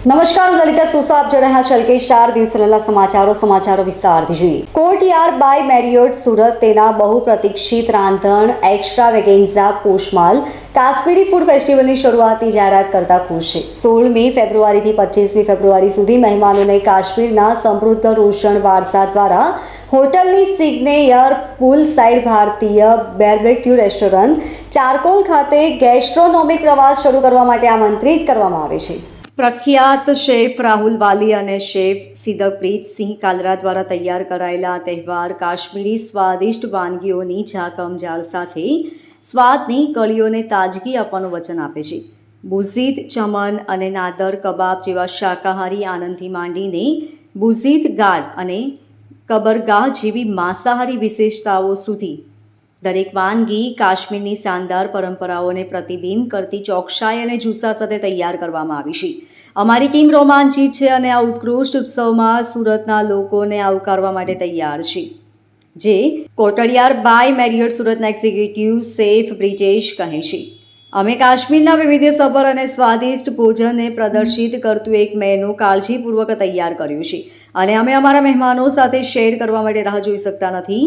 નમસ્કાર, હું લલિતા સોસા. આપ જોઈ રહ્યા છો એલકે સ્ટાર દિવસના સમાચારો વિસ્તારથી જોઈએ. કોર્ટયાર્ડ બાય મેરિયોટ સુરત તેના બહુ પ્રતીક્ષિત રાંધણ એક્સ્ટ્રા વેગેન્ઝા પોષમાલ કાશ્મીરી ફૂડ ફેસ્ટિવલની શરૂઆતની જાહેરાત કરતા ખુશ છે. 16મી ફેબ્રુઆરીથી 25મી ફેબ્રુઆરી સુધી મહેમાનોને કાશ્મીરના સમૃદ્ધ રોશન વારસા દ્વારા હોટલની સિગ્નેચર પુલ સાઇડ ભારતીય બેર્બેક્યુ રેસ્ટોરન્ટ ચારકોલ ખાતે ગેસ્ટ્રોનોમિક પ્રવાસ શરૂ કરવા માટે આમંત્રિત કરવામાં આવે છે. પ્રખ્યાત શેફ રાહુલ વાલી અને શેફ સિદકપ્રીત સિંહ કાલરા દ્વારા તૈયાર કરાયેલા તહેવાર કાશ્મીરી સ્વાદિષ્ટ વાનગીઓની ઝાકમઝાળ સાથે સ્વાદની કળીઓને તાજગી આપવાનું વચન આપે છે. બુઝીદ, ચમન અને નાદર કબાબ જેવા શાકાહારી આનંદથી માંડીને બુઝીદ ગાર્ડ અને કબરગાહ જેવી માંસાહારી વિશેષતાઓ સુધી દરેક વાનગી કાશ્મીરની શાનદાર પરંપરાઓને પ્રતિબિંબ કરતી ચોકસાઈ અને જુસ્સા સાથે તૈયાર કરવામાં આવી છે. અમારી ટીમ રોમાંચિત છે અને આ ઉત્કૃષ્ટ ઉત્સવમાં સુરતના લોકોને આવકારવા માટે તૈયાર છે, જે કોર્ટયાર્ડ બાય મેરિયોટ સુરતના એક્ઝિક્યુટિવ શેફ બ્રિજેશ કહે છે. અમે કાશ્મીરના વૈવિધ્યસભર અને સ્વાદિષ્ટ ભોજનને પ્રદર્શિત કરતું એક મેનુ કાળજીપૂર્વક તૈયાર કર્યું છે અને અમે અમારા મહેમાનો સાથે શેર કરવા માટે રાહ જોઈ શકતા નથી.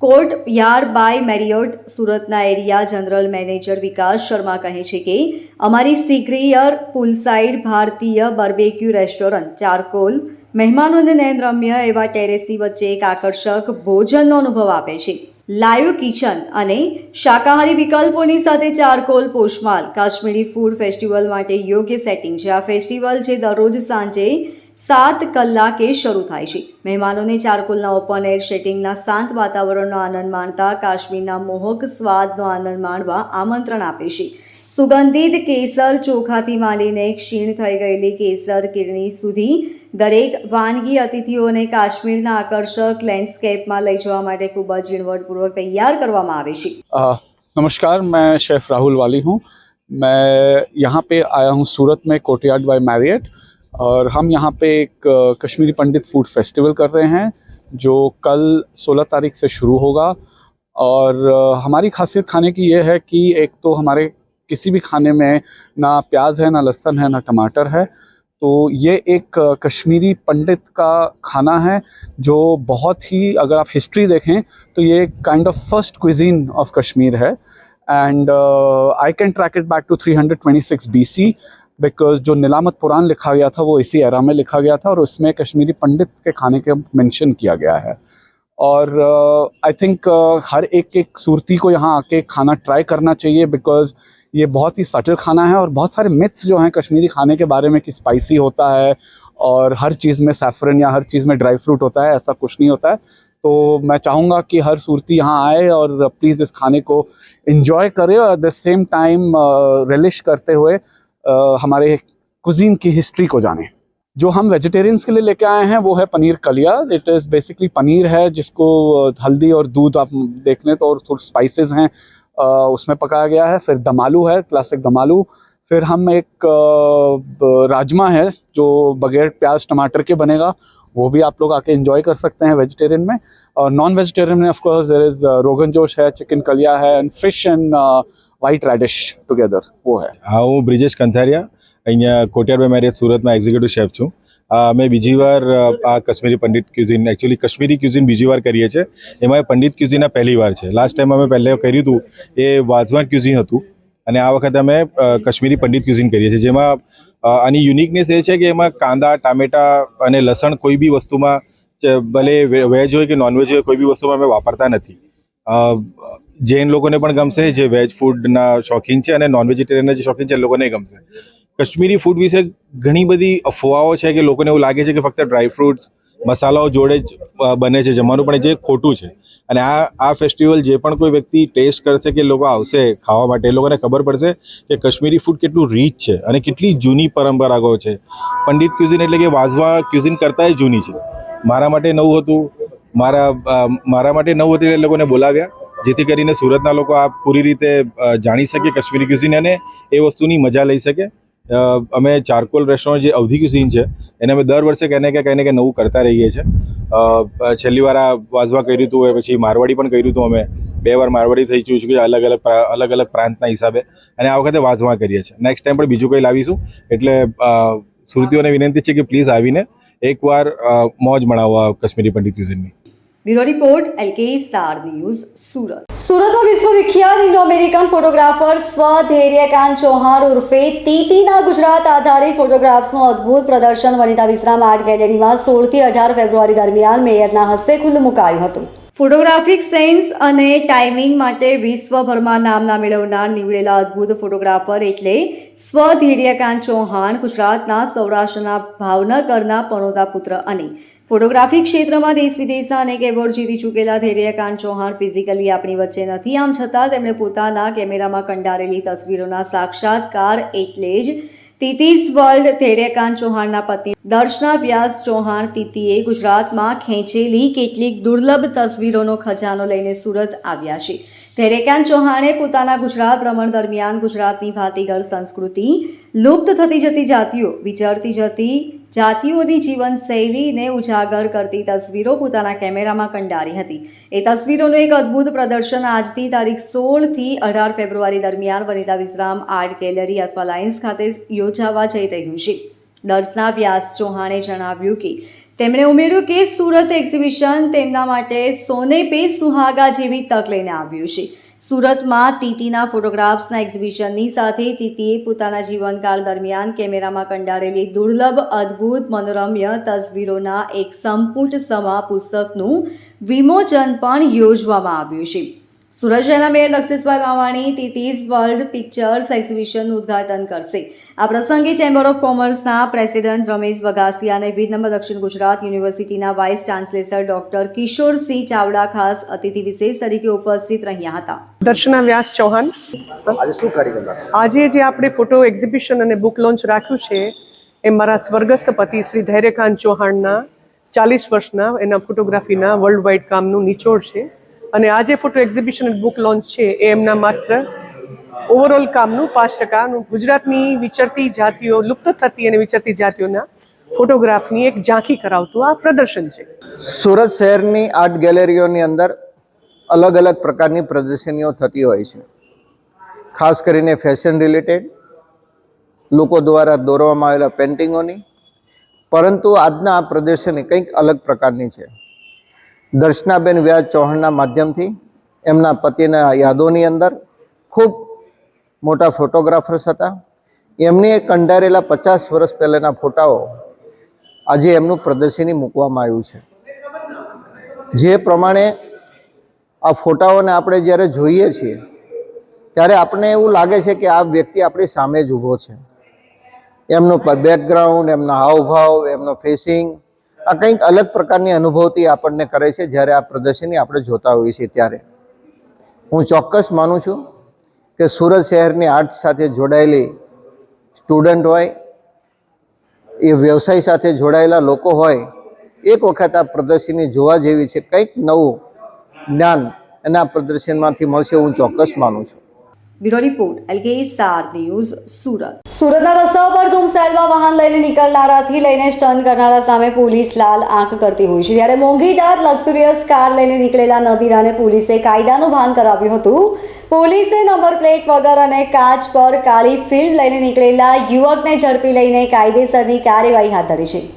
કોર્ટયાર્ડ બાય મેરિયોટ સુરતના એરિયા જનરલ મેનેજર વિકાસ શર્મા કહે છે કે અમારી સિગ્નેચર પુલસાઇડ ભારતીય બાર્બેક્યુ રેસ્ટોરન્ટ ચારકોલ મહેમાનોને નયનરમ્ય એવા ટેરેસી વચ્ચે એક આકર્ષક ભોજનનો અનુભવ આપે છે. લાઈવ કિચન અને શાકાહારી વિકલ્પોની સાથે charcoal Poshmaal Kashmiri food festival માટે યોગ્ય સેટિંગ છે. આ ફેસ્ટિવલ જે દરરોજ સાંજે 7 કલાકે શરૂ થાય છે. મહેમાનોને ચારકોલના ઓપન એર સેટિંગના શાંત વાતાવરણનો આનંદ માણતા કાશ્મીરના મોહક સ્વાદનો આનંદ માણવા આમંત્રણ આપે છે. સુગંધિત કેસર ચોખાથી માંડીને ક્ષીણ થઈ ગયેલી કેસર કિરણી સુધી દરેક વાનગી અતિથિઓને કાશ્મીરના આકર્ષક લેન્ડસ્કેપમાં લઈ જવા માટે ખૂબ જ ઝીણવટપૂર્વક તૈયાર કરવામાં આવે છે. नमस्कार, मैं शेफ़ राहुल वाली हूँ. मैं यहाँ पे आया हूँ सूरत में कोर्टयार्ड बाय मैरियट और हम यहाँ पे एक कश्मीरी पंडित फूड फेस्टिवल कर रहे हैं जो कल 16 तारीख से शुरू होगा. और हमारी खासियत खाने की ये है कि एक तो हमारे किसी भी खाने में ना प्याज है, ना लहसुन है, ना टमाटर है. तो ये एक कश्मीरी पंडित का खाना है जो बहुत ही, अगर आप हिस्ट्री देखें तो ये kind of first cuisine of Kashmir है. And I can track it back to 326 BC because जो नीलामत पुराण लिखा गया था वो इसी एरा में लिखा गया था और उसमें कश्मीरी पंडित के खाने के मेंशन किया गया है. और आई थिंक हर एक सूरती को यहाँ आके खाना ट्राई करना चाहिए बिकॉज ये बहुत ही सटल खाना है और बहुत सारे मिथ्स जो हैं कश्मीरी खाने के बारे में कि स्पाइसी होता है और हर चीज़ में सैफरन या हर चीज़ में ड्राई फ्रूट होता है, ऐसा कुछ नहीं होता है. तो मैं चाहूँगा कि हर सूरती यहाँ आए और प्लीज़ इस खाने को इन्जॉय करे और at the same time relish करते हुए हमारे कुजीन की हिस्ट्री को जानें. जो हम वेजिटेरियंस के लिए लेके आए हैं वो है पनीर कलिया. इट इज़ बेसिकली पनीर है जिसको हल्दी और दूध आप देख लें तो और थोड़े स्पाइसेस हैं उसमें पकाया गया है. फिर दम आलू है, क्लासिक दम आलू. फिर हम एक राजमा है जो बगैर प्याज टमाटर के बनेगा, वो भी आप लोग आके एंजॉय कर सकते हैं वेजिटेरियन में. और नॉन वेजिटेरियन में of course there is rogan josh है, चिकन कलिया है and fish and white reddish together वो है. હા, હું બ્રિજેશ કંથારિયા અહીંયા કોર્ટયાર્ડ બાય મેરિયટ સુરતમાં એક્ઝિક્યુટિવ શેફ છું. અમે બીજી વાર આ Kashmiri Pandit cuisine, actually Kashmiri cuisine બીજી વાર કરીએ છીએ. એમાં પંડિત ક્યુઝિન આ પહેલી વાર છે. લાસ્ટ ટાઈમ અમે પહેલે કર્યું હતું એ વાઝવાન ક્યુઝિન હતું અને આ વખતે અમે કશ્મીરી પંડિત ક્યુઝિન કરીએ છીએ, જેમાં આની યુનિકનેસ એ છે કે એમાં કાંદા, ટામેટા અને લસણ કોઈ બી વસ્તુમાં, ભલે વેજ હોય કે નોનવેજ હોય, કોઈ બી વસ્તુમાં અમે વાપરતા નથી. જૈન લોકોને પણ ગમશે જે વેજ ફૂડના શોખીન છે અને નોન વેજીટેરિયનના જે શોખીન છે એ લોકોને ગમશે. કશ્મીરી ફૂડ વિશે ઘણી બધી અફવાઓ છે કે લોકોને એવું લાગે છે કે ફક્ત ડ્રાય ફ્રૂટ્સ મસાલાઓ જોડે જ બને છે જમવાનું, પણ જે ખોટું છે. અને આ ફેસ્ટિવલ જે પણ કોઈ વ્યક્તિ ટેસ્ટ કરશે કે લોકો આવશે ખાવા માટે, એ લોકોને ખબર પડશે કે કશ્મીરી ફૂડ કેટલું રીચ છે અને કેટલી જૂની પરંપરાઓ છે. પંડિત ક્યુઝિન એટલે કે વાઝવા ક્યુઝિન કરતાંય જૂની છે. મારા માટે નવું હતું, મારા માટે નવું હતું, એ લોકોને બોલાવ્યા જેથી કરીને સુરતના લોકો આ પૂરી રીતે જાણી શકે કશ્મીરી ક્યુઝિન અને એ વસ્તુની મજા લઈ શકે. અમે ચારકોલ રેસ્ટોરન્ટ જે અવધી ક્યુઝિન છે એને અમે દર વર્ષે કંઈ ને કંઈ નવું કરતા રહીએ છીએ. છેલ્લી વાર આ વાઝવા કર્યું હતું, પછી મારવાડી પણ કર્યું હતું. અમે 2 વાર મારવાડી થઈ ચૂક્યું છે અલગ અલગ પ્રાંતના હિસાબે, અને આ વખતે વાઝવા કરીએ છીએ. નેક્સ્ટ ટાઈમ પણ બીજું કંઈ લાવીશું એટલે સુરતીઓને વિનંતી છે કે પ્લીઝ આવીને એકવાર મોજ માણવો કાશ્મીરી પંડિત ક્યુઝિનની. Bureau report LK star news Surat. સુરતમાં વિશ્વવિખ્યાત Indo American photographer Dhairyakant Chauhan ઉર્ફે તીતીના ગુજરાત આધારિત ફોટોગ્રાફ્સનું અદ્ભુત પ્રદર્શન વનિતા વિશ્રામ આર્ટ ગેલેરીમાં 16 થી 18 ફેબ્રુઆરી દરમિયાન મેયરના હસ્તે ખુલ્લું મુકાયું હતું. ફોટોગ્રાફિક સેન્સ અને ટાઈમિંગ માટે વિશ્વભરમાં નામના મેળવનાર નીવડેલા અદ્ભુત ફોટોગ્રાફર એટલે ધૈર્યકાંત ચૌહાણ ગુજરાતના સૌરાષ્ટ્રના ભાવનગરના પનોતા પુત્ર અને ફોટોગ્રાફી ક્ષેત્રમાં દેશ વિદેશના અનેક એવોર્ડ જીતી ચૂકેલા ધૈર્યકાંત ચૌહાણ ફિઝિકલી આપણી વચ્ચે નથી. આમ છતાં તેમણે પોતાના કેમેરામાં કંડારેલી તસવીરોના સાક્ષાત્કાર એટલે જ તીતીઝ વર્લ્ડ ધૈર્યકાંત ચૌહાણના પત્ની દર્શના વ્યાસ ચૌહાણ તીતીએ ગુજરાતમાં ખેંચેલી કેટલીક દુર્લભ તસવીરોનો ખજાનો લઈને સુરત આવ્યા છે. ધૈર્યકાંત ચૌહાણે પોતાના ગુજરાત ભ્રમણ દરમિયાન ગુજરાતની ભાતીગળ સંસ્કૃતિ, લુપ્ત થતી જતી જાતિઓ, વિચરતી જતી જાતિઓની જીવનશૈલીને ઉજાગર કરતી તસવીરો પોતાના કેમેરામાં કંડારી હતી. એ તસવીરોનું એક અદ્ભુત પ્રદર્શન આજથી તારીખ 16 થી 18 ફેબ્રુઆરી દરમિયાન વનિતા વિશ્રામ આર્ટ ગેલેરી અથવા લાયન્સ ખાતે યોજાવા જઈ રહ્યું છે. દર્શના વ્યાસ ચૌહાણે જણાવ્યું કે તેમણે ઉમેર્યું કે સુરત એક્ઝિબિશન તેમના માટે સોને પે સુહાગા જેવી તક લઈને આવ્યું છે. સુરતમાં તીતીના ફોટોગ્રાફ્સના એક્ઝિબિશનની સાથે તીતીએ પોતાના જીવનકાળ દરમિયાન કેમેરામાં કંડારેલી દુર્લભ અદ્ભુત મનોરમ્ય તસવીરોના એક સંપુટ સમા પુસ્તકનું વિમોચન પણ યોજવામાં આવ્યું છે. સુરત શહેરના મેયર લક્ષેશભાઈ માવાણી તીતીઝ વર્લ્ડ પિક્ચર્સ એક્ઝિબિશનનું ઉદ્ઘાટન કરશે. આ પ્રસંગે ચેમ્બર ઓફ કોમર્સના પ્રેસિડેન્ટ રમેશ વઘાસિયા અને વિનમ્ર દક્ષિણ ગુજરાત યુનિવર્સિટીના vice chancellor doctor Kishorsinh Chavda ખાસ અતિથિ વિશેષ તરીકે ઉપસ્થિત રહ્યા હતા. દર્શના વ્યાસ ચૌહાણ, આજે જે આપણે ફોટો એક્ઝિબિશન અને બુક લોન્ચ રાખ્યું છે એ મારા સ્વર્ગસ્થ પતિ શ્રી ધૈર્યકાંત ચૌહાણના 40 વર્ષના એના ફોટોગ્રાફીના વર્લ્ડ વાઇડ કામનું નિચોડ છે. અને આ જે ફોટો એક્ઝિબિશન અને બુક લોન્ચ છે એ એમના માત્ર ઓવરઓલ કામનું 5% ગુજરાતની વિચરતી જાતિઓ, લુપ્ત થતી અને વિચરતી જાતિઓના ફોટોગ્રાફની એક ઝાંખી કરાવતું આ પ્રદર્શન છે. સુરત શહેરની આર્ટ ગેલેરીઓની અંદર અલગ અલગ પ્રકારની પ્રદર્શનીઓ થતી હોય છે. ખાસ કરીને ફેશન રિલેટેડ, લોકો દ્વારા દોરવામાં આવેલા પેઇન્ટિંગોની, પરંતુ આજના આ પ્રદર્શની કંઈક અલગ પ્રકારની છે. દર્શનાબેન વ્યાસ ચૌહાણના માધ્યમથી એમના પતિના યાદોની અંદર ખૂબ મોટા ફોટોગ્રાફર્સ હતા. એમને કંડારેલા 50 વર્ષ પહેલાંના ફોટાઓ આજે એમનું પ્રદર્શની મૂકવામાં આવ્યું છે. જે પ્રમાણે આ ફોટાઓને આપણે જ્યારે જોઈએ છીએ ત્યારે આપણને એવું લાગે છે કે આ વ્યક્તિ આપણી સામે જ ઊભો છે. એમનું બેકગ્રાઉન્ડ, એમના હાવભાવ, એમનો ફેસિંગ, આ કંઈક અલગ પ્રકારની અનુભૂતિ આપણને કરે છે જ્યારે આ પ્રદર્શની આપણે જોતા હોઈએ છીએ. ત્યારે હું ચોક્કસ માનું છું કે સુરત શહેરની આર્ટ સાથે જોડાયેલી સ્ટુડન્ટ હોય, એ વ્યવસાય સાથે જોડાયેલા લોકો હોય, એક વખત આ પ્રદર્શની જોવા જેવી છે. કંઈક નવું જ્ઞાન એના પ્રદર્શનમાંથી મળશે હું ચોક્કસ માનું છું. Bureau report LK star news Surat. સુરતના રસ્તા પર ધૂમસેલમાં વાહન લઈને નીકળનારાથી લઈને સ્ટન કરનારા સામે પોલીસ લાલ આંખ કરતી હોય છે. ત્યારે મોંઘીદાર લક્ઝુરિયસ કાર લઈને નીકળેલા નબીરાને પોલીસે કાયદાનું ભાન કરાવ્યું હતું. પોલીસે નંબર પ્લેટ વગર અને કાચ પર કાળી ફિલ્મ લઈને નીકળેલા યુવકને ઝડપી લઈને કાયદેસરની કાર્યવાહી હાથ ધરી છે.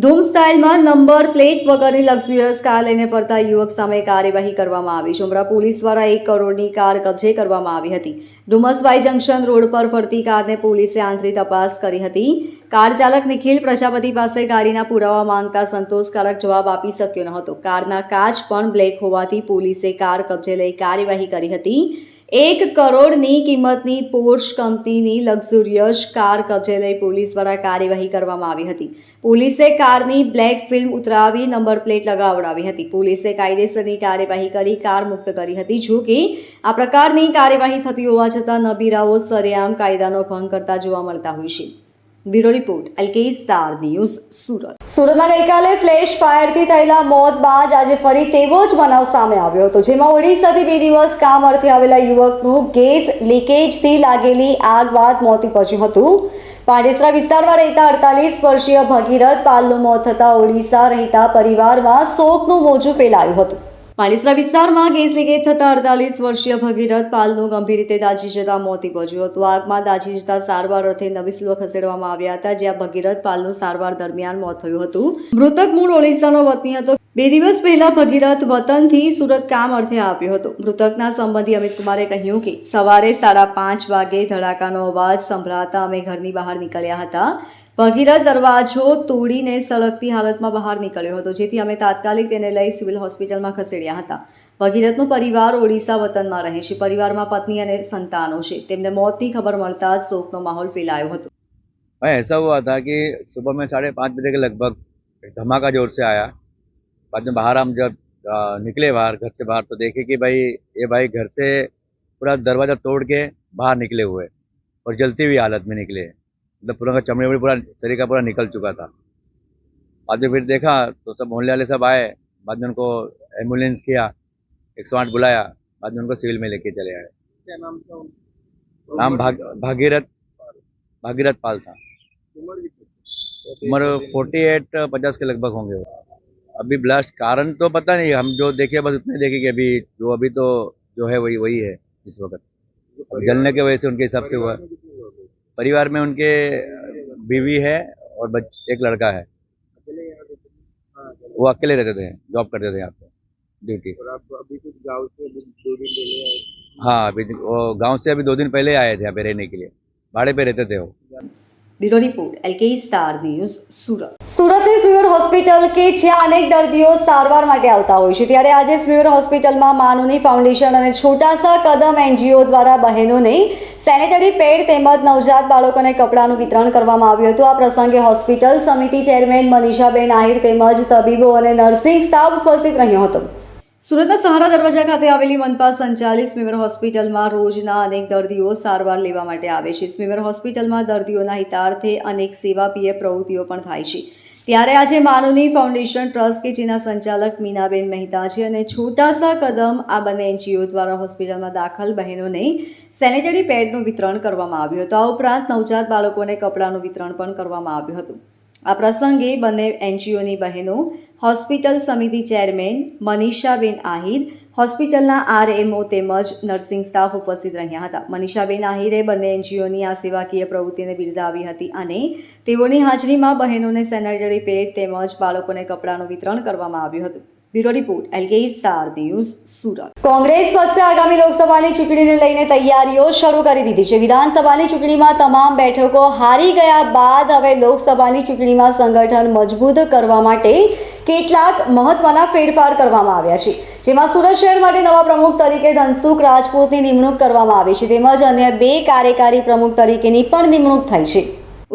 ધૂમ સ્ટાઇલમાં નંબર પ્લેટ વગરની લક્ઝુરિયસ કાર લઈને ફરતા યુવક સામે કાર્યવાહી કરવામાં આવી. ઉમરા પોલીસ દ્વારા 1 કરોડની કાર કબજે કરવામાં આવી હતી. ડુમસવાઈ જંકશન રોડ પર ફરતી કારને પોલીસે આંતરિક તપાસ કરી હતી. કાર ચાલક નિખિલ પ્રજાપતિ પાસે ગાડીના પુરાવા માંગતા સંતોષકારક જવાબ આપી શક્યો ન હતો. કારના કાચ પણ બ્લેક હોવાથી પોલીસે કાર કબજે લઈ કાર્યવાહી કરી હતી. 1 કરોડની કિંમતની પોર્શ કંપનીની લક્ઝુરિયસ કાર કબજે લઈ પોલીસ દ્વારા કાર્યવાહી કરવામાં આવી હતી. પોલીસે કારની બ્લેક ફિલ્મ ઉતરાવી નંબર પ્લેટ લગાવડાવી હતી. પોલીસે કાયદેસરની કાર્યવાહી કરી કાર મુક્ત કરી હતી. જો કે આ પ્રકારની કાર્યવાહી થતી હોવા છતાં નબીરાઓ સરેઆમ કાયદાનો ભંગ કરતા જોવા મળતા હોય છે. Bureau report LK star news Surat. સુરતમાં ગઈકાલે ફ્લેશ ફાયરથી થયેલા મોત બાદ આજે ફરી તેવો જ બનાવ સામે આવ્યો હતો, જેમાં ઓડિશાથી 2 દિવસ કામ અર્થે આવેલા યુવકનું ગેસ લીકેજથી લાગેલી આગ બાદ મોત નીપજ્યું હતું. પાંડેસરા વિસ્તારમાં રહેતા 48 વર્ષીય ભગીરથ પાલનું મોત થતાં ઓડિશા રહેતા પરિવારમાં શોકનું મોજું ફેલાયું હતું. પાલિસરા વિસ્તારમાં ગેસ લીકેજ થતા 48 વર્ષીય ભગીરથ પાલનું ગંભીર રીતે દાઝી જતા મોત નીપજ્યું હતું. આગમાં દાઝી જતા સારવાર અર્થે નવી સિવિલ ખસેડવામાં આવ્યા હતા, જ્યાં ભગીરથ પાલનું સારવાર દરમિયાન મોત થયું હતું. મૃતક મૂળ ઓડિશાનો વતની હતો. 2 દિવસ પહેલા ભગીરથ વતનથી સુરત કામ અર્થે આવ્યો હતો. મૃતકના સંબંધી અમિત કુમારે કહ્યું કે સવારે 5:30 વાગે ધડાકાનો અવાજ સંભળાતા અમે ઘરની બહાર નીકળ્યા હતા. ભગીરથ દરવાજો તોડીને સળગતી હાલતમાં બહાર નીકળ્યો હતો, જેથી અમે તાત્કાલિક તેને લઈ સિવિલ હોસ્પિટલમાં ખસેડ્યા હતા. ભગીરથનો પરિવાર ઓડિશા વતનમાં રહે છે. પરિવારમાં પત્ની અને સંતાનો છે. તેમને મોતની ખબર મળતા શોકનો માહોલ ફેલાયો હતો. ऐसा हुआ था कि सुबह में 5:30 बजे के लगभग धमाका जोर से आया। बाद में बाहर हम जब निकले बाहर, घर से बाहर, तो देखे कि भाई ये भाई घर से पूरा दरवाज़ा तोड़ के बाहर निकले हुए और जलती हुई हालत में निकले, मतलब पूरा का चमड़ी पूरा शरीर का पूरा निकल चुका था। बाद में फिर देखा तो सब मोहल्ले वाले सब आए, बाद में उनको एम्बुलेंस किया, 108 बुलाया, बाद में उनको सिविल में लेके चले आए। नाम भागीरथ पाल था। उम्र 48-50 के लगभग होंगे। अभी ब्लास्ट कारण तो पता नहीं, हम जो देखे बस उतने देखे कि अभी तो जो है वही है इस वक्त। अब जलने के वजह से उनके हिसाब से हुआ। परिवार में उनके बीवी है और एक लड़का है। वो अकेले रहते थे, जॉब करते थे यहाँ पे ड्यूटी। अभी कुछ गाँव से 2 दिन पहले आए? हाँ, अभी वो गाँव से अभी 2 दिन पहले आए थे यहाँ पे रहने के लिए, भाड़े पे रहते थे वो। Bureau report LK star news Surat. સુરતની સ્મીવર હોસ્પિટલ કે જ્યાં અનેક દર્દીઓ સારવાર માટે આવતા હોય છે, ત્યારે આજે સ્મીવર હોસ્પિટલમાં માનુની ફાઉન્ડેશન અને છોટાસા કદમ NGO દ્વારા બહેનોને સેનેટરી પેડ તેમજ નવજાત બાળકોને કપડાનું વિતરણ કરવામાં આવ્યું હતું. આ પ્રસંગે હોસ્પિટલ સમિતિ ચેરમેન મનીષાબેન આહિર તેમજ તબીબો અને નર્સિંગ સ્ટાફ ઉપસ્થિત રહ્યો હતો. સુરતના સહારા દરવાજા ખાતે આવેલી મનપા સંચાલિત સ્મીવર હોસ્પિટલમાં રોજના અનેક દર્દીઓ સારવાર લેવા માટે આવે છે. સ્મીવર હોસ્પિટલમાં દર્દીઓના હિતાર્થે અનેક સેવાકીય પ્રવૃત્તિઓ પણ થાય છે. ત્યારે આજે માનુની ફાઉન્ડેશન ટ્રસ્ટ કે જેના સંચાલક મીનાબેન મહેતા છે અને છોટાસા કદમ આ બંને NGO દ્વારા હોસ્પિટલમાં દાખલ બહેનોને સેનેટરી પેડનું વિતરણ કરવામાં આવ્યું હતું. આ ઉપરાંત નવજાત બાળકોને કપડાનું વિતરણ પણ કરવામાં આવ્યું હતું. આ પ્રસંગે બંને NGOની બહેનો, હોસ્પિટલ સમિતિ ચેરમેન મનીષાબેન આહિર, હોસ્પિટલના RMO તેમજ નર્સિંગ સ્ટાફ ઉપસ્થિત રહ્યા હતા. મનીષાબેન આહિરે બંને NGOની આ સેવાકીય પ્રવૃત્તિને બિરદાવી હતી અને તેઓની હાજરીમાં બહેનોને સેનેટરી પેડ તેમજ બાળકોને કપડાનું વિતરણ કરવામાં આવ્યું હતું. Bureau report LK star news Surat. Congress પક્ષે આગામી લોકસભાની ચૂંટણીને લઈને તૈયારીઓ શરૂ કરી દીધી છે. વિધાનસભાની ચૂંટણીમાં તમામ બેઠકો હારી ગયા બાદ હવે લોકસભાની ચૂંટણીમાં સંગઠન મજબૂત કરવા માટે કેટલાક મહત્વના ફેરફાર કરવામાં આવ્યા છે, જેમાં સુરત શહેર માટે નવા પ્રમુખ તરીકે ધનસુખ રાજપૂતની નિમણૂક કરવામાં આવી છે તેમજ અન્ય 2 કાર્યકારી પ્રમુખ તરીકેની પણ નિમણૂક થઈ છે.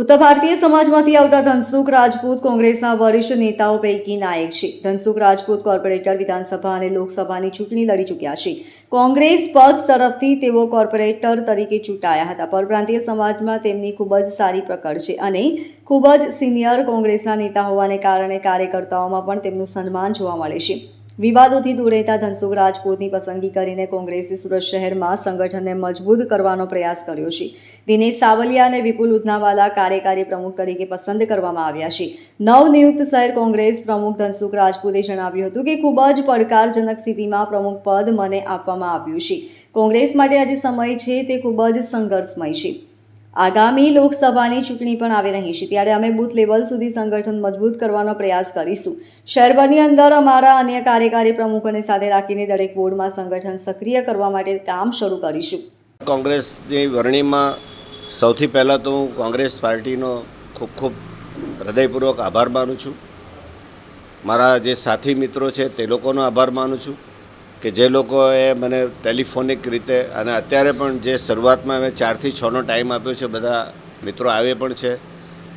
ઉત્તર ભારતીય સમાજમાંથી આવતા ધનસુખ રાજપૂત કોંગ્રેસના વરિષ્ઠ નેતાઓ પૈકીના એક છે. ધનસુખ રાજપૂત કોર્પોરેટર વિધાનસભા અને લોકસભાની ચૂંટણી લડી ચૂક્યા છે. કોંગ્રેસ પક્ષ તરફથી તેઓ કોર્પોરેટર તરીકે ચૂંટાયા હતા. પરપ્રાંતીય સમાજમાં તેમની ખૂબ જ સારી પકડ છે અને ખૂબ જ સિનિયર કોંગ્રેસના નેતા હોવાને કારણે કાર્યકર્તાઓમાં પણ તેમનું સન્માન જોવા મળે છે. વિવાદોથી દૂર રહેતા ધનસુખ રાજપૂતની પસંદગી કરીને કોંગ્રેસે સુરત શહેરમાં સંગઠનને મજબૂત કરવાનો પ્રયાસ કર્યો છે. દિનેશ સાવલિયા અને વિપુલ ઉધનાવાલા કાર્યકારી પ્રમુખ તરીકે પસંદ કરવામાં આવ્યા છે. નવનિયુક્ત શહેર કોંગ્રેસ પ્રમુખ ધનસુખ રાજપૂતે જણાવ્યું હતું કે ખૂબ જ પડકારજનક સ્થિતિમાં પ્રમુખ પદ મને આપવામાં આવ્યું છે. કોંગ્રેસ માટે આજે સમય છે તે ખૂબ જ સંઘર્ષમય છે. આગામી લોકસભાની ચૂંટણી પણ આવી રહી છે, ત્યારે અમે બૂથ લેવલ સુધી સંગઠન મજબૂત કરવાનો પ્રયાસ કરીશું. શહેરની અંદર અમારા અન્ય કાર્યકારી પ્રમુખોને સાથે રાખીને દરેક વોર્ડમાં સંગઠન સક્રિય કરવા માટે કામ શરૂ કરીશું. કોંગ્રેસની વરણીમાં સૌથી પહેલાં તો હું કોંગ્રેસ પાર્ટીનો ખૂબ ખૂબ હૃદયપૂર્વક આભાર માનું છું. મારા જે સાથી મિત્રો છે તે લોકોનો આભાર માનું છું કે જે લોકોએ મને ટેલિફોનિક રીતે અને અત્યારે પણ જે શરૂઆતમાં મેં 4 થી 6નો ટાઈમ આપ્યો છે, બધા મિત્રો આવે પણ છે.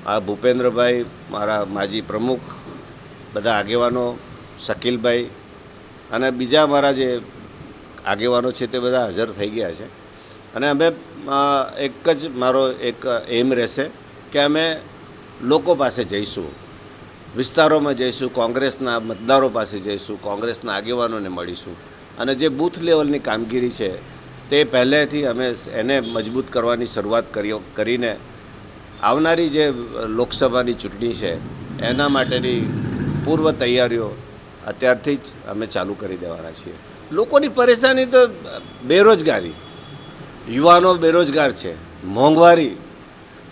આ ભૂપેન્દ્રભાઈ, મારા માજી પ્રમુખ, બધા આગેવાનો, શકીલભાઈ અને બીજા મારા જે આગેવાનો છે તે બધા હાજર થઈ ગયા છે. અને અમે એક જ મારો એક એમ રહેશે કે અમે લોકો પાસે જઈશું, વિસ્તારોમાં જઈશું, કોંગ્રેસના મતદારો પાસે જઈશું, કોંગ્રેસના આગેવાનોને મળીશું અને જે બૂથ લેવલની કામગીરી છે તે પહેલેથી અમે એને મજબૂત કરવાની શરૂઆત કરીને આવનારી જે લોકસભાની ચૂંટણી છે એના માટેની પૂર્વ તૈયારીઓ અત્યારથી જ અમે ચાલુ કરી દેવાના છીએ. લોકોની પરેશાની તો બેરોજગારી, યુવાનો બેરોજગાર છે, મોંઘવારી.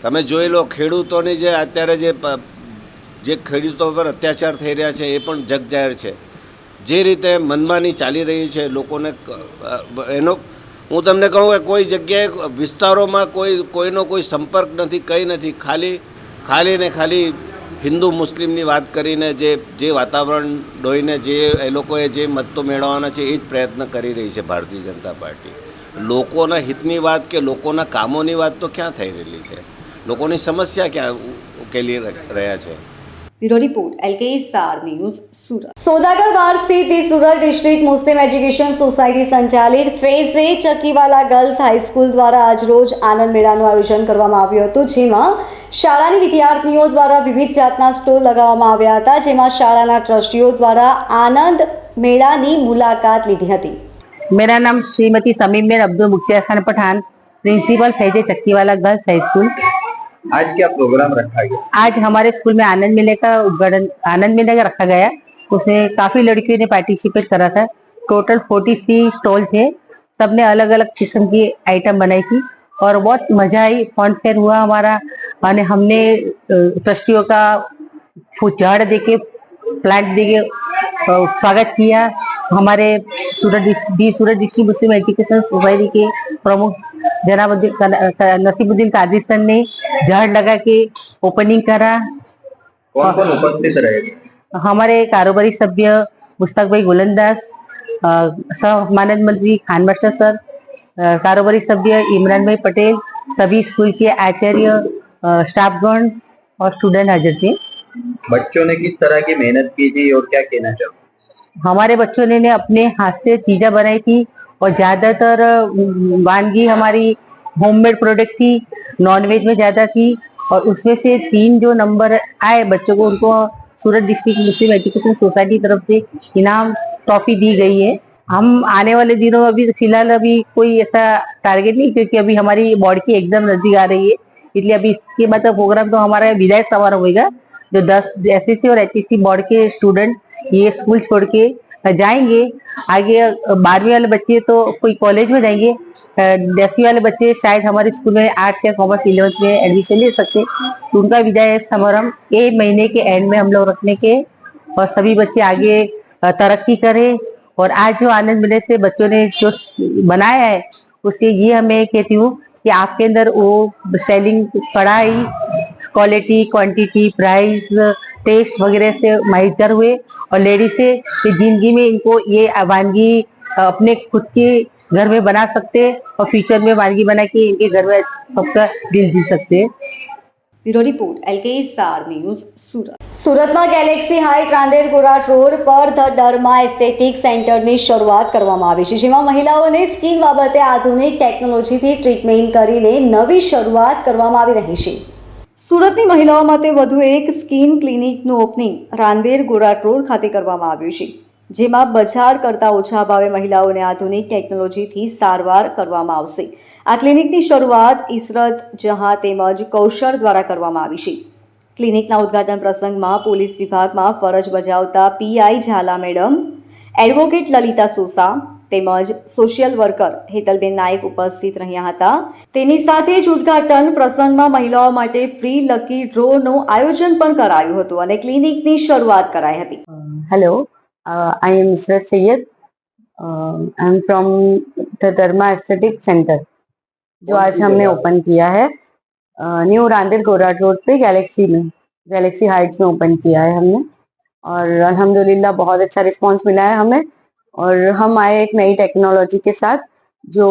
તમે જોઈ લો, ખેડૂતોની જે અત્યારે જે ખેડૂતો પર અત્યાચાર થઈ રહ્યા છે એ પણ જગજાહેર છે. જે રીતે મનમાની ચાલી રહી છે લોકોને, એનો હું તમને કહું કે કોઈ જગ્યાએ વિસ્તારોમાં કોઈનો કોઈ સંપર્ક નથી, કંઈ નથી. ખાલી હિન્દુ મુસ્લિમની વાત કરીને જે વાતાવરણ ડોઈને જે એ લોકોએ જે મતો મેળવવાના છે એ જ પ્રયત્ન કરી રહી છે ભારતીય જનતા પાર્ટી. લોકોના હિતની વાત કે લોકોના કામોની વાત તો ક્યાં થઈ રહેલી છે? લોકોની સમસ્યા ક્યાં ઉકેલી રહ્યા છે? Bureau report LK star news Surat. Sodagar બાર સ્થિત the Surat district Muslim education society સંચાલિત ફેઝ એ ચક્કીવાલા ગર્લ્સ હાઈસ્કૂલ દ્વારા આજરોજ આનંદ મેળાનું આયોજન કરવામાં આવ્યું હતું, જેમાં શાળાની વિદ્યાર્થીઓ દ્વારા વિવિધ જાતના સ્ટોલ લગાવવામાં આવ્યા હતા, જેમાં શાળાના ટ્રસ્ટીઓ દ્વારા આનંદ મેળાની મુલાકાત લીધી હતી. मेरा नाम Shrimati Samim Abdul Mukhtiyar Khan Pathan, principal Faize Chakkiwala girls high school. आज क्या प्रोग्राम रखा गया? आज हमारे स्कूल में आनंद मेले का उद्घाटन का रखा गया। उसमें काफी लड़कियों ने पार्टिसिपेट करा था। टोटल 43 स्टॉल थे, सबने अलग अलग किस्म की आइटम बनाई थी और बहुत मजा आई। फन फेयर हुआ हमारा और हमने ट्रस्टियों का झाड़ देके प्लांट देके स्वागत किया। हमारे सूरत डिस्ट्रिक्ट मुस्लिम एजुकेशन सोसाइटी के प्रमुख जनाब नसीबुद्दीन कादिर सर ने झाड़ लगा के ओपनिंग करा। कौन कौन उपस्थित रहे? हमारे कारोबारी सभ्य मुश्ताक भाई गोलंदाज, सह मानद मंत्री खान मास्टर सर, कारोबारी सभ्य इमरान भाई पटेल, सभी स्कूल के आचार्य, स्टाफगण और स्टूडेंट हाजिर थे। बच्चों ने किस तरह की मेहनत की थी और क्या कहना चाहो? हमारे बच्चों ने अपने हाथ से चीजें बनाई थी और ज्यादातर वानगी हमारी होममेड प्रोडक्ट थी, नॉनवेज में ज्यादा थी और उसमें से 3 जो नंबर आए बच्चों को, उनको सूरत डिस्ट्रिक्ट मुस्लिम एजुकेशन सोसाइटी तरफ से इनाम ट्रॉफी दी गई है। हम आने वाले दिनों में अभी फिलहाल अभी कोई ऐसा टारगेट नहीं, क्योंकि अभी हमारी बोर्ड की एग्जाम नजदीक आ रही है, इसलिए अभी इसके मतलब प्रोग्राम तो हमारा विदाई समारोह होगा। जो 10 SSC और HSC बोर्ड के स्टूडेंट ये स्कूल छोड़ के जाएंगे, आगे 12वीं वाले बच्चे तो कोई कॉलेज में जाएंगे, 10वीं वाले बच्चे शायद हमारे स्कूल में आर्ट्स या कॉमर्स 11th में एडमिशन ले सकते, तो उनका विदाई समारोह 1 महीने के एंड में हम लोग रखने के और सभी बच्चे आगे तरक्की करें। और आज जो आनंद मेले से बच्चों ने जो बनाया है, उससे ये हमें कहती हूँ कि आपके अंदर वो सेलिंग, पढ़ाई, क्वालिटी, क्वांटिटी, प्राइस, टेस्ट वगैरह से माहिरगार हुए और लेडीज से जिंदगी में इनको ये वानगी अपने खुद के घर में बना सकते और फ्यूचर में वानगी बना के इनके घर में सबका दिल जीत सकते। Bureau report LK star news Surat. સુરતમાં galaxy height Rander Gorat road પર ધ ડર્મા એસ્થેટિક સેન્ટરની શરૂઆત કરવામાં આવી છે, જેમાં મહિલાઓને સ્કિન બાબતે આધુનિક ટેકનોલોજીથી ટ્રીટમેન્ટ કરીને નવી શરૂઆત કરવામાં આવી રહી છે. સુરતની મહિલાઓ માટે વધુ એક સ્કિન ક્લિનિકનું ઓપનિંગ રાંદેર ગોરાટ રોડ ખાતે કરવામાં આવ્યું છે, જેમાં બજાર કરતાં ઓછા ભાવે મહિલાઓને આધુનિક ટેકનોલોજીથી સારવાર કરવામાં આવશે. આ ક્લિનિકની શરૂઆત ઇસરત જહાં તેમજ કૌશળ દ્વારા કરવામાં આવી છે. ક્લિનિકના ઉદ્ઘાટન પ્રસંગમાં પોલીસ વિભાગમાં ફરજ બજાવતા PI Jhala madam, advocate Lalita Sosa તેમજ સોશિયલ વર્કર હેતલબેન નાયક ઉપસ્થિત રહ્યા હતા. તેની સાથે જ ઉદ્ઘાટન પ્રસંગમાં મહિલાઓ માટે ફ્રી લકી ડ્રોનું આયોજન પણ કરાયું હતું અને ક્લિનિકની શરૂઆત કરાઈ હતી. Hello, I am Israt Syed, I am from the derma aesthetic centre, जो आज हमने ओपन किया है न्यू रांदेर गोराट रोड पे गैलेक्सी हाइट्स में ओपन किया है हमने और अल्हम्दुलिल्लाह बहुत अच्छा रिस्पांस मिला है हमें। और हम आए एक नई टेक्नोलॉजी के साथ जो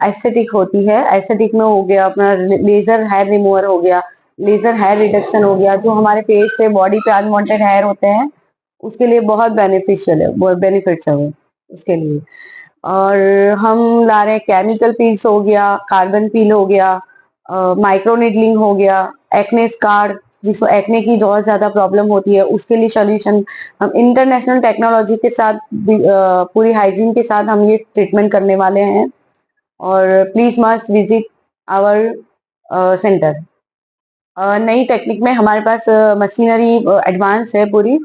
एस्थेटिक होती है। एस्थेटिक में हो गया अपना लेजर हेयर रिमूवर हो गया, लेजर हेयर रिडक्शन हो गया, जो हमारे फेस पे, बॉडी पे अनवांटेड हेयर होते हैं उसके लिए बहुत बेनिफिशियल है, बहुत बेनिफिट्स है वो उसके लिए। और हम ला रहे हैं केमिकल पील्स हो गया, कार्बन पील हो गया, माइक्रो नीडलिंग हो गया, एक्ने स्कार, जिसको एक्ने की बहुत ज्यादा प्रॉब्लम होती है उसके लिए सोल्यूशन हम इंटरनेशनल टेक्नोलॉजी के साथ पूरी हाइजीन के साथ हम ये ट्रीटमेंट करने वाले हैं। और please must visit our centre. नई टेक्निक में हमारे पास मशीनरी एडवांस है पूरी।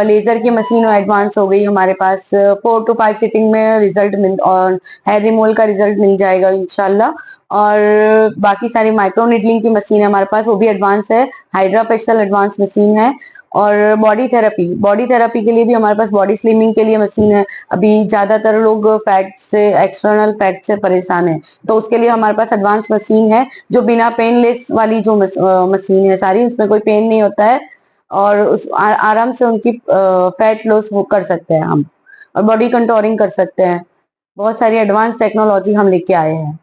लेजर की मशीन एडवांस हो गई हमारे पास। 4 to 5 सिटिंग में रिजल्ट मिल और हेयर रिमूवल का रिजल्ट मिल जाएगा इंशाल्लाह। और बाकी सारी माइक्रो नीडलिंग की मशीन है हमारे पास, वो भी एडवांस है। हाइड्रा फेशियल एडवांस मशीन है। और बॉडी थेरेपी के लिए भी हमारे पास बॉडी स्लिमिंग के लिए मशीन है। अभी ज्यादातर लोग फैट से, एक्सटर्नल फैट से परेशान है, तो उसके लिए हमारे पास एडवांस मशीन है जो बिना पेनलेस वाली जो मशीन है सारी, उसमें कोई पेन नहीं होता है और आराम से उनकी फैट लॉस कर सकते हैं हम, और बॉडी कंटोरिंग कर सकते हैं। बहुत सारी एडवांस टेक्नोलॉजी हम लेके आए हैं।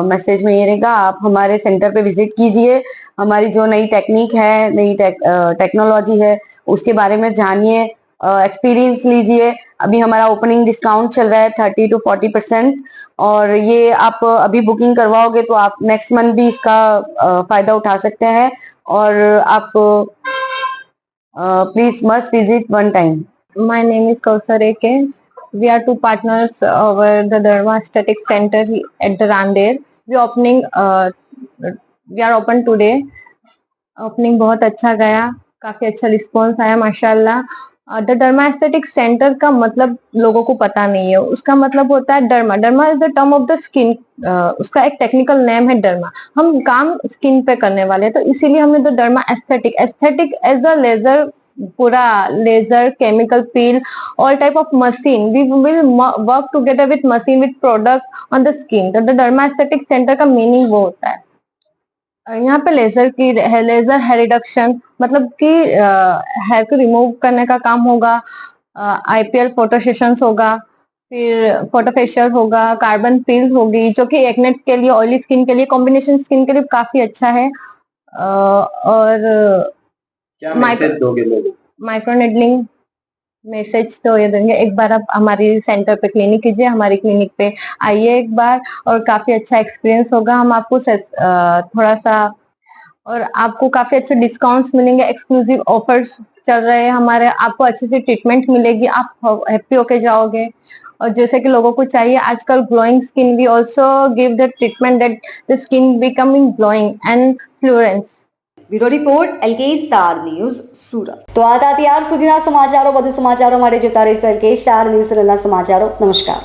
मैसेज में ये रहेगा, आप हमारे सेंटर पे विजिट कीजिए, हमारी जो नई टेक्निक है, नई टेक्नोलॉजी है उसके बारे में जानिए, एक्सपीरियंस लीजिए। अभी हमारा ओपनिंग डिस्काउंट चल रहा है 30 to 40%, और ये आप अभी बुकिंग करवाओगे तो आप नेक्स्ट मंथ भी इसका फायदा उठा सकते हैं। और आप please must visit one time. My name is Kausar Eke. We are two partners over the Dharma Aesthetic Center at the Randir. We are open today. Opening बहुत अच्छा गया, काफी अच्छा रिस्पॉन्स आया माशाल्लाह। द डर्मा एस्थेटिक सेंटर का मतलब लोगों को पता नहीं है। उसका मतलब होता है derma. Derma is the term of the skin. उसका एक टेक्निकल नेम है डर्मा। हम काम स्किन पे करने वाले हैं, तो इसीलिए हमने the derma aesthetic as a laser, पूरा laser, chemical peel, all type of machine. We will work together with machine, with product on the skin. तो द डर्मा एस्थेटिक सेंटर का मीनिंग वो होता है। यहाँ पे लेजर हेयर रिडक्शन, मतलब कि हेयर को रिमूव करने का काम होगा। आईपीएल फोटो सेशंस होगा, फिर फोटो फेशियल होगा, कार्बन पील होगी जो कि एक्ने के लिए, ऑयली स्किन के लिए, कॉम्बिनेशन स्किन के लिए काफी अच्छा है। और क्या मैसेज दोगे लोगों को? माइक्रो नीडलिंग मैसेज तो ये देंगे, एक बार आप हमारी सेंटर पे क्लिनिक कीजिए, हमारी क्लिनिक पे आइए एक बार, और काफी अच्छा एक्सपीरियंस होगा। हम आपको थोड़ा सा, और आपको काफी अच्छे डिस्काउंट्स मिलेंगे, एक्सक्लूसिव ऑफर्स चल रहे हैं हमारे, आपको अच्छी सी ट्रीटमेंट मिलेगी, आप हैप्पी होके जाओगे। और जैसे कि लोगों को चाहिए आजकल glowing skin, we also give the treatment that the skin becoming glowing and fluorescence. Bureau report LK star news Surat. તો આ હતા ત્યાર સુધીના સમાચારો। વધુ સમાચારો માટે જોતા રહેશો LK સ્ટાર ન્યૂઝ સુરતના સમાચારો। નમસ્કાર।